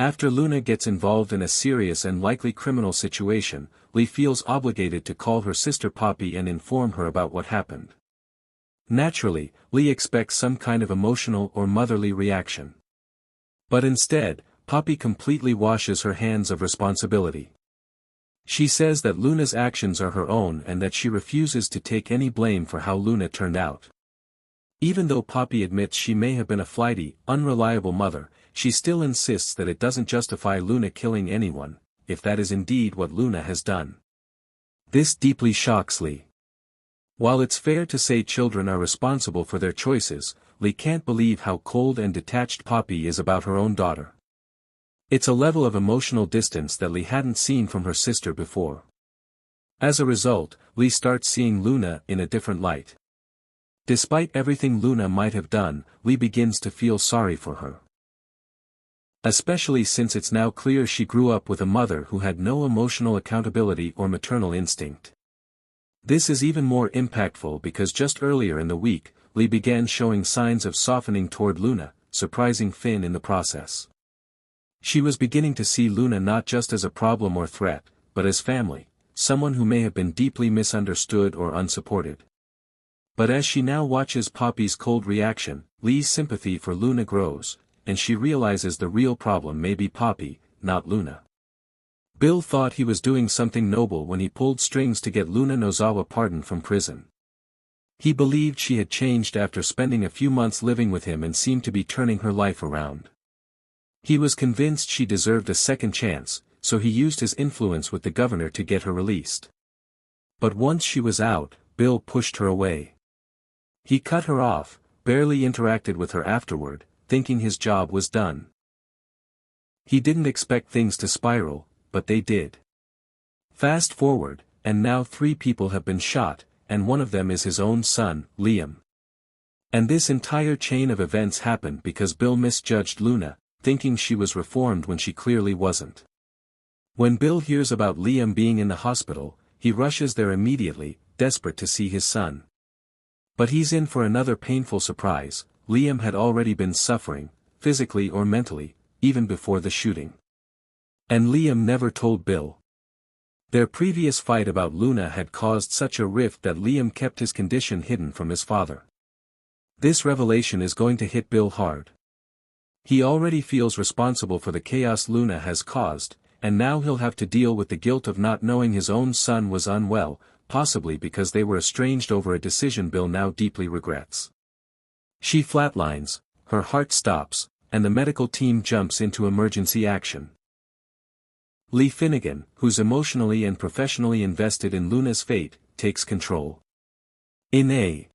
After Luna gets involved in a serious and likely criminal situation, Lee feels obligated to call her sister Poppy and inform her about what happened. Naturally, Lee expects some kind of emotional or motherly reaction. But instead, Poppy completely washes her hands of responsibility. She says that Luna's actions are her own and that she refuses to take any blame for how Luna turned out. Even though Poppy admits she may have been a flighty, unreliable mother, she still insists that it doesn't justify Luna killing anyone, if that is indeed what Luna has done. This deeply shocks Lee. While it's fair to say children are responsible for their choices, Lee can't believe how cold and detached Poppy is about her own daughter. It's a level of emotional distance that Lee hadn't seen from her sister before. As a result, Lee starts seeing Luna in a different light. Despite everything Luna might have done, Lee begins to feel sorry for her. Especially since it's now clear she grew up with a mother who had no emotional accountability or maternal instinct. This is even more impactful because just earlier in the week, Lee began showing signs of softening toward Luna, surprising Finn in the process. She was beginning to see Luna not just as a problem or threat, but as family, someone who may have been deeply misunderstood or unsupported. But as she now watches Poppy's cold reaction, Lee's sympathy for Luna grows, and she realizes the real problem may be Poppy, not Luna. Bill thought he was doing something noble when he pulled strings to get Luna Nozawa pardoned from prison. He believed she had changed after spending a few months living with him and seemed to be turning her life around. He was convinced she deserved a second chance, so he used his influence with the governor to get her released. But once she was out, Bill pushed her away. He cut her off, barely interacted with her afterward, thinking his job was done. He didn't expect things to spiral, but they did. Fast forward, and now 3 people have been shot, and one of them is his own son, Liam. And this entire chain of events happened because Bill misjudged Luna, thinking she was reformed when she clearly wasn't. When Bill hears about Liam being in the hospital, he rushes there immediately, desperate to see his son. But he's in for another painful surprise. Liam had already been suffering, physically or mentally, even before the shooting. And Liam never told Bill. Their previous fight about Luna had caused such a rift that Liam kept his condition hidden from his father. This revelation is going to hit Bill hard. He already feels responsible for the chaos Luna has caused, and now he'll have to deal with the guilt of not knowing his own son was unwell, possibly because they were estranged over a decision Bill now deeply regrets. She flatlines, her heart stops, and the medical team jumps into emergency action. Lee Finnegan, who's emotionally and professionally invested in Luna's fate, takes control. In a